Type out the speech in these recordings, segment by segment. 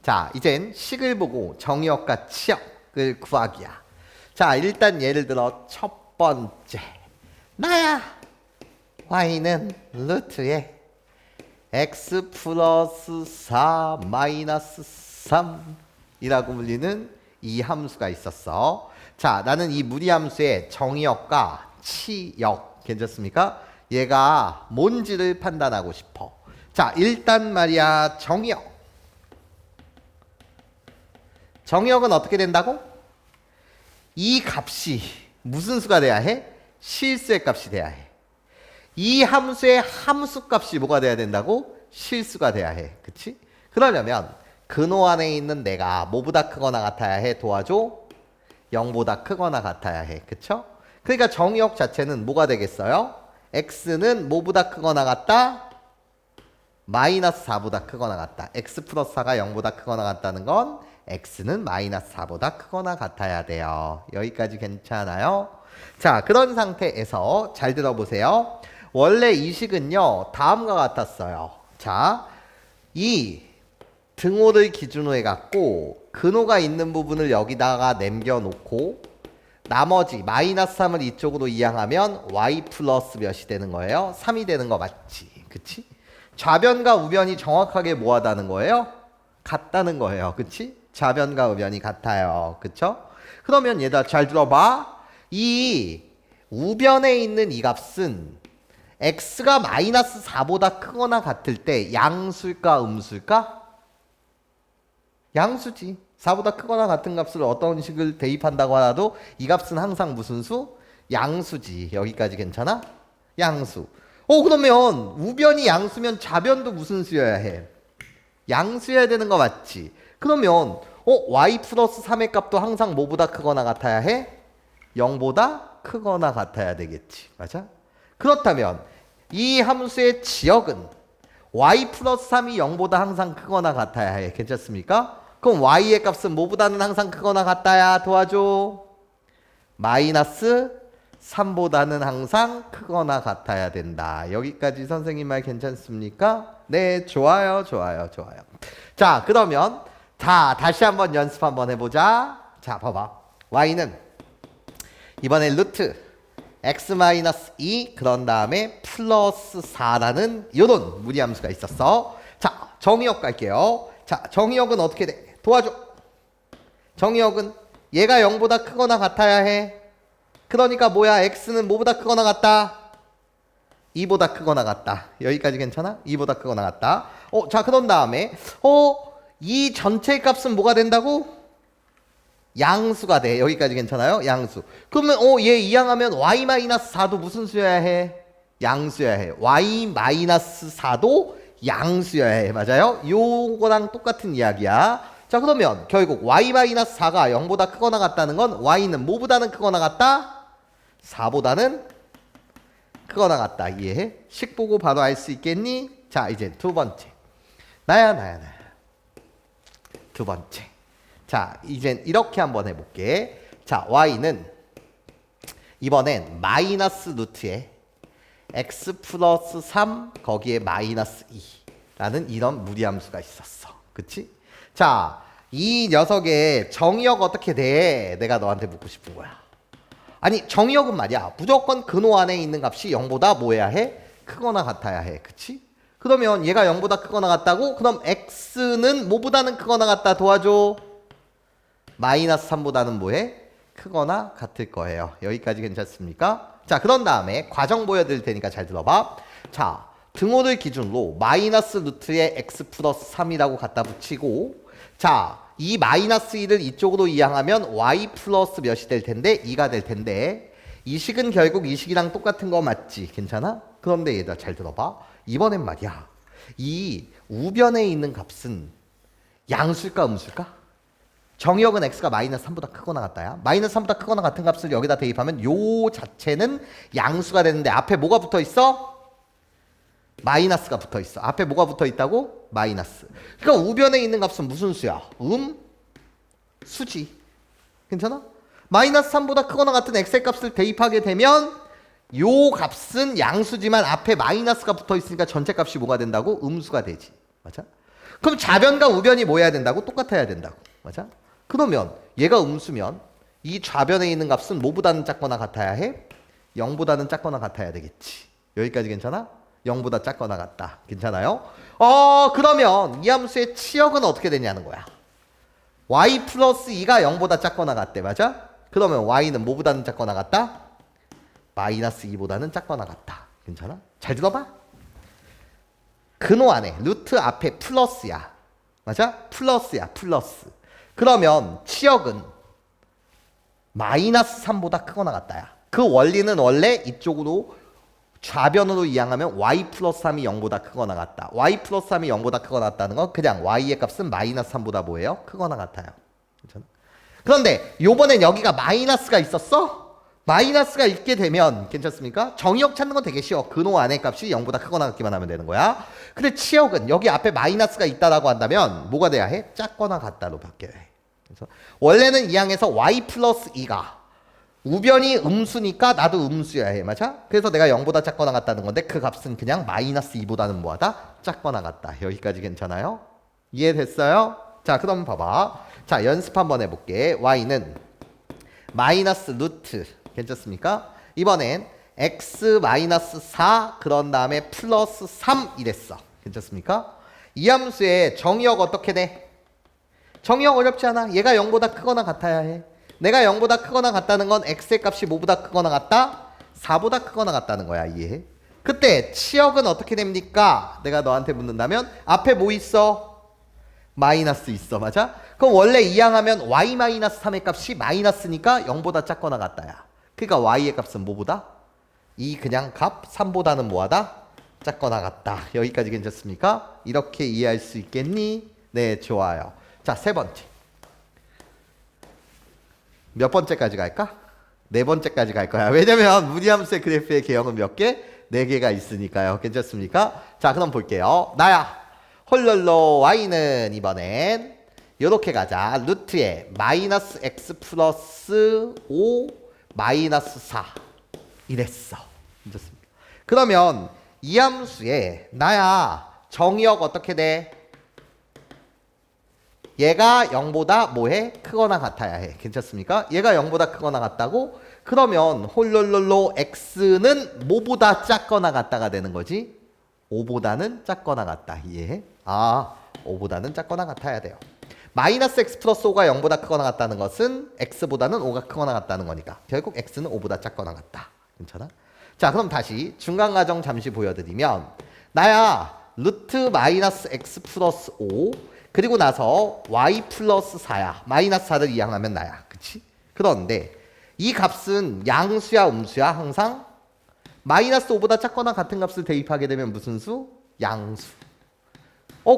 자, 이젠 식을 보고 정의역과 치역을 구하기야. 자, 일단 예를 들어 첫 번째. 나야. y는 루트에 x 플러스 4 마이너스 3이라고 불리는 이 함수가 있었어. 자, 나는 이 무리함수의 정의역과 치역, 괜찮습니까? 얘가 뭔지를 판단하고 싶어. 자, 일단 말이야, 정의역은 어떻게 된다고? 이 값이 무슨 수가 돼야 해? 실수의 값이 돼야 해. 이 함수의 함수값이 뭐가 돼야 된다고? 실수가 돼야 해. 그치? 그러려면 근호 안에 있는 내가 뭐보다 크거나 같아야 해? 도와줘? 0보다 크거나 같아야 해. 그쵸? 그러니까 정의역 자체는 뭐가 되겠어요? x는 뭐보다 크거나 같다? 마이너스 4보다 크거나 같다. x 플러스 4가 0보다 크거나 같다는 건 x는 마이너스 4보다 크거나 같아야 돼요. 여기까지 괜찮아요? 자, 그런 상태에서 잘 들어보세요. 원래 이 식은요, 다음과 같았어요. 자, 이 등호를 기준으로 해갖고 근호가 있는 부분을 여기다가 남겨놓고 나머지 마이너스 3을 이쪽으로 이항하면 y 플러스 몇이 되는 거예요? 3이 되는 거 맞지? 그치? 좌변과 우변이 정확하게 뭐하다는 거예요? 같다는 거예요. 그치? 좌변과 우변이 같아요. 그쵸? 그러면 얘들아 잘 들어봐. 이 우변에 있는 이 값은 x가 마이너스 4보다 크거나 같을 때 양수일까 음수일까? 양수지. 4보다 크거나 같은 값을 어떤 식을 대입한다고 하더라도 이 값은 항상 무슨 수? 양수지. 여기까지 괜찮아? 양수. 그러면 우변이 양수면 좌변도 무슨 수여야 해? 양수여야 되는 거 맞지? 그러면 y 플러스 3의 값도 항상 뭐보다 크거나 같아야 해? 0보다 크거나 같아야 되겠지. 맞아? 그렇다면 이 함수의 지역은 y 플러스 3이 0보다 항상 크거나 같아야 해. 괜찮습니까? 그럼 y의 값은 뭐보다는 항상 크거나 같아야 도와줘? 마이너스 3보다는 항상 크거나 같아야 된다. 여기까지 선생님 말 괜찮습니까? 네, 좋아요. 자, 그러면 다시 한번 연습 한번 해보자. 자, 봐봐. y는 이번에 루트 x-2 그런 다음에 플러스 4라는 이런 무리함수가 있었어. 자, 정의역 갈게요. 자, 정의역은 어떻게 돼? 도와줘. 정의역은 얘가 0보다 크거나 같아야 해. 그러니까 뭐야? x는 뭐보다 크거나 같다? 2보다 크거나 같다. 여기까지 괜찮아? 2보다 크거나 같다. 자, 그런 다음에 이 전체 값은 뭐가 된다고? 양수가 돼. 여기까지 괜찮아요? 양수. 그러면 얘 이항하면 y-4도 무슨 수여야 해? 양수여야 해. y-4도 양수여야 해. 맞아요? 요거랑 똑같은 이야기야. 자, 그러면 결국 y-4가 0보다 크거나 같다는 건 y는 뭐보다는 크거나 같다? 4보다는 크거나 같다. 이해해? 식 보고 바로 알 수 있겠니? 자, 이제 두 번째. 나야. 두 번째. 자, 이젠 이렇게 한번 해볼게. 자, y는 이번엔 마이너스 루트에 x 플러스 3 거기에 마이너스 2라는 이런 무리함수가 있었어. 그치? 자, 이 녀석의 정의역 어떻게 돼? 내가 너한테 묻고 싶은 거야. 아니, 정의역은 말이야. 무조건 근호 안에 있는 값이 0보다 뭐 해야 해? 크거나 같아야 해. 그치? 그러면 얘가 0보다 크거나 같다고? 그럼 x는 뭐보다는 크거나 같다 도와줘? 마이너스 3보다는 뭐해? 크거나 같을 거예요. 여기까지 괜찮습니까? 자, 그런 다음에 과정 보여드릴 테니까 잘 들어봐. 자, 등호를 기준으로 마이너스 루트에 x 플러스 3이라고 갖다 붙이고, 자, 이 마이너스 2를 이쪽으로 이항하면 y 플러스 몇이 될 텐데? 2가 될 텐데, 이 식은 결국 이 식이랑 똑같은 거 맞지? 괜찮아? 그런데 얘들아 잘 들어봐. 이번엔 말이야. 이 우변에 있는 값은 양수일까 음수일까? 정의역은 x가 마이너스 3보다 크거나 같다야. 마이너스 3보다 크거나 같은 값을 여기다 대입하면 요 자체는 양수가 되는데 앞에 뭐가 붙어 있어? 마이너스가 붙어 있어. 앞에 뭐가 붙어 있다고? 마이너스. 그러니까 우변에 있는 값은 무슨 수야? 수지. 괜찮아? 마이너스 3보다 크거나 같은 x의 값을 대입하게 되면 요 값은 양수지만 앞에 마이너스가 붙어 있으니까 전체 값이 뭐가 된다고? 음수가 되지. 맞아? 그럼 좌변과 우변이 뭐 해야 된다고? 똑같아야 된다고. 맞아? 그러면 얘가 음수면 이 좌변에 있는 값은 뭐보다는 작거나 같아야 해? 0보다는 작거나 같아야 되겠지. 여기까지 괜찮아? 0보다 작거나 같다. 괜찮아요? 그러면 이 함수의 치역은 어떻게 되냐는 거야. y 플러스 2가 0보다 작거나 같대. 맞아? 그러면 y는 뭐보다는 작거나 같다? 마이너스 2보다는 작거나 같다. 괜찮아? 잘 들어봐. 근호 안에 루트 앞에 플러스야. 맞아? 플러스야. 플러스. 그러면 치역은 마이너스 3보다 크거나 같다야. 그 원리는 원래 이쪽으로 좌변으로 이항하면 y 플러스 3이 0보다 크거나 같다. y 플러스 3이 0보다 크거나 같다는 건 그냥 y의 값은 마이너스 3보다 뭐예요? 크거나 같아요. 괜찮아? 그런데 요번엔 여기가 마이너스가 있었어? 마이너스가 있게 되면 괜찮습니까? 정의역 찾는 건 되게 쉬워. 근호 안의 값이 0보다 크거나 같기만 하면 되는 거야. 근데 치역은 여기 앞에 마이너스가 있다라고 한다면 뭐가 돼야 해? 작거나 같다로 바뀌어야 해. 그래서 원래는 이 항에서 y 플러스 2가 우변이 음수니까 나도 음수여야 해. 맞아? 그래서 내가 0보다 작거나 같다는 건데 그 값은 그냥 마이너스 2보다는 뭐하다? 작거나 같다. 여기까지 괜찮아요? 이해됐어요? 자, 그럼 봐봐. 자, 연습 한번 해볼게. y는 마이너스 루트 괜찮습니까? 이번엔 x 마이너스 4 그런 다음에 플러스 3 이랬어. 괜찮습니까? 이 함수의 정의역 어떻게 돼? 정의역 어렵지 않아. 얘가 0보다 크거나 같아야 해. 내가 0보다 크거나 같다는 건 x의 값이 뭐보다 크거나 같다? 4보다 크거나 같다는 거야. 이해해? 그때 치역은 어떻게 됩니까? 내가 너한테 묻는다면 앞에 뭐 있어? 마이너스 있어. 맞아? 그럼 원래 이항하면 y-3의 값이 마이너스니까 0보다 작거나 같다야. 그러니까 y의 값은 뭐보다? 이 그냥 값 3보다는 뭐하다? 작거나 같다. 여기까지 괜찮습니까? 이렇게 이해할 수 있겠니? 네, 좋아요. 자, 세 번째. 몇 번째까지 갈까? 네 번째까지 갈 거야. 왜냐면 무리함수의 그래프의 개형은 몇 개? 네 개가 있으니까요. 괜찮습니까? 자, 그럼 볼게요. 나야. 홀롤로 y는 이번엔 요렇게 가자. 루트에 마이너스 x 플러스 5 마이너스 4 이랬어. 괜찮습니까? 그러면 이 함수에 나야 정의역 어떻게 돼? 얘가 0보다 뭐해? 크거나 같아야 해. 괜찮습니까? 얘가 0보다 크거나 같다고? 그러면 홀롤롤로 x는 뭐보다 작거나 같다가 되는 거지? 5보다는 작거나 같다. 이해해? 5보다는 작거나 같아야 돼요. 마이너스 x 플러스 5가 0보다 크거나 같다는 것은 x보다는 5가 크거나 같다는 거니까 결국 x는 5보다 작거나 같다. 괜찮아? 자, 그럼 다시 중간 과정 잠시 보여드리면 나야 루트 마이너스 x 플러스 5 그리고 나서 y 플러스 4야. 마이너스 4를 이항하면 나야. 그치? 그런데 이 값은 양수야 음수야? 항상 마이너스 5보다 작거나 같은 값을 대입하게 되면 무슨 수? 양수.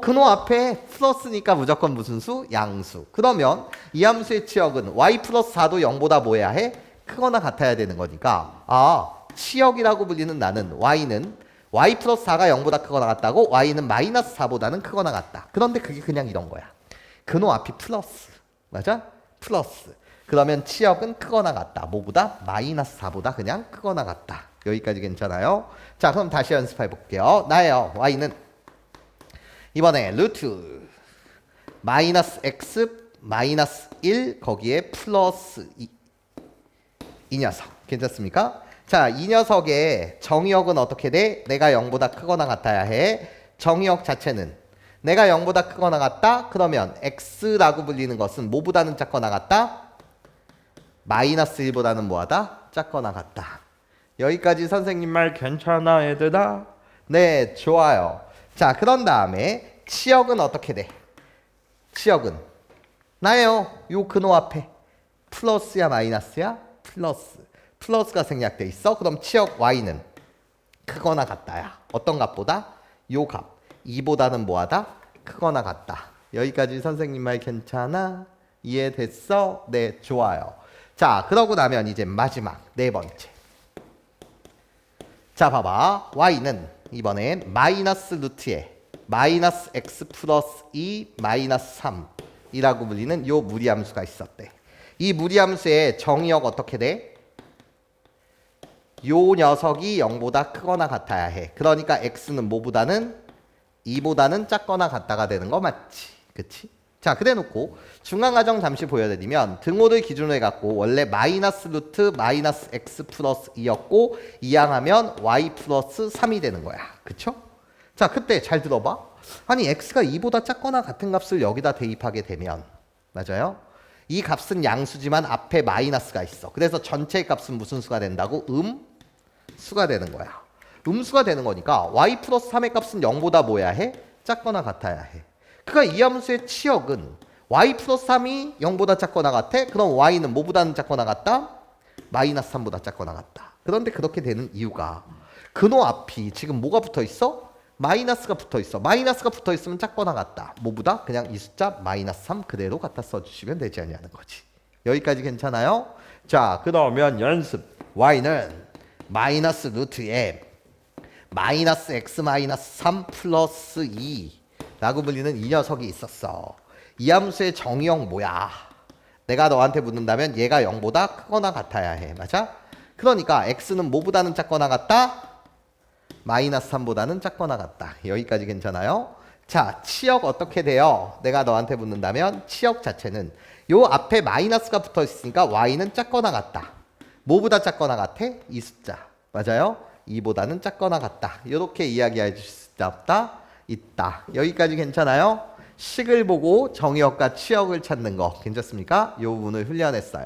근호 앞에 플러스니까 무조건 무슨 수? 양수. 그러면 이 함수의 치역은 y 플러스 4도 0보다 뭐 해야 해? 크거나 같아야 되는 거니까 치역이라고 불리는 나는 y는 y 플러스 4가 0보다 크거나 같다고 y는 마이너스 4보다는 크거나 같다. 그런데 그게 그냥 이런 거야. 근호 앞이 플러스. 맞아? 플러스. 그러면 치역은 크거나 같다. 뭐보다? 마이너스 4보다 그냥 크거나 같다. 여기까지 괜찮아요? 자, 그럼 다시 연습해 볼게요. 나예요. y는 이번에 루트 마이너스 x 마이너스 1 거기에 플러스 2 녀석. 괜찮습니까? 자, 이 녀석의 정의역은 어떻게 돼? 내가 0보다 크거나 같아야 해. 정의역 자체는 내가 0보다 크거나 같다? 그러면 x라고 불리는 것은 뭐보다는 작거나 같다? 마이너스 1보다는 뭐하다? 작거나 같다. 여기까지 선생님 말 괜찮아 얘들아? 네, 좋아요. 자, 그런 다음에 치역은 어떻게 돼? 치역은 나예요. 요 근호 앞에 플러스야 마이너스야? 플러스. 플러스가 생략돼 있어. 그럼 치역 y는 크거나 같다야. 어떤 값보다? 요 값. 2보다는 뭐하다? 크거나 같다. 여기까지 선생님 말 괜찮아? 이해됐어? 네, 좋아요. 자, 그러고 나면 이제 마지막 네 번째. 자, 봐봐. y는 이번엔 마이너스 루트에 마이너스 x 플러스 2 마이너스 3이라고 불리는 요 무리함수가 있었대. 이 무리함수의 정의역 어떻게 돼? 요 녀석이 0보다 크거나 같아야 해. 그러니까 x는 뭐보다는 2보다는 작거나 같다가 되는 거 맞지? 그치? 자, 그래 놓고 중간과정 잠시 보여드리면 등호를 기준으로 해갖고 원래 마이너스 루트 마이너스 x 플러스 2였고 이항하면 y 플러스 3이 되는 거야. 그쵸? 자, 그때 잘 들어봐. 아니 x가 2보다 작거나 같은 값을 여기다 대입하게 되면 맞아요? 이 값은 양수지만 앞에 마이너스가 있어. 그래서 전체 값은 무슨 수가 된다고? 수가 되는 거야. 음수가 되는 거니까 y 플러스 3의 값은 0보다 뭐야 해? 작거나 같아야 해. 그러니까 이 함수의 치역은 y 플러스 3이 0보다 작거나 같아? 그럼 y는 뭐보다는 작거나 같다? 마이너스 3보다 작거나 같다. 그런데 그렇게 되는 이유가 근호 앞이 지금 뭐가 붙어 있어? 마이너스가 붙어 있어. 마이너스가 붙어 있으면 작거나 같다. 뭐보다? 그냥 이 숫자 마이너스 3 그대로 갖다 써주시면 되지 않냐는 거지. 여기까지 괜찮아요? 자, 그러면 연습. y는 마이너스 루트에 마이너스 x 마이너스 3 플러스 2 라고 불리는 이 녀석이 있었어. 이 함수의 정의형 뭐야? 내가 너한테 묻는다면 얘가 0보다 크거나 같아야 해. 맞아? 그러니까 x는 뭐보다는 작거나 같다? 마이너스 3보다는 작거나 같다. 여기까지 괜찮아요? 자, 치역 어떻게 돼요? 내가 너한테 묻는다면 치역 자체는 요 앞에 마이너스가 붙어 있으니까 y는 작거나 같다. 뭐보다 작거나 같아? 이 숫자. 맞아요? 2보다는 작거나 같다. 이렇게 이야기해 주실 수 있다. 여기까지 괜찮아요? 식을 보고 정의역과 치역을 찾는 거 괜찮습니까? 이 부분을 훈련했어요.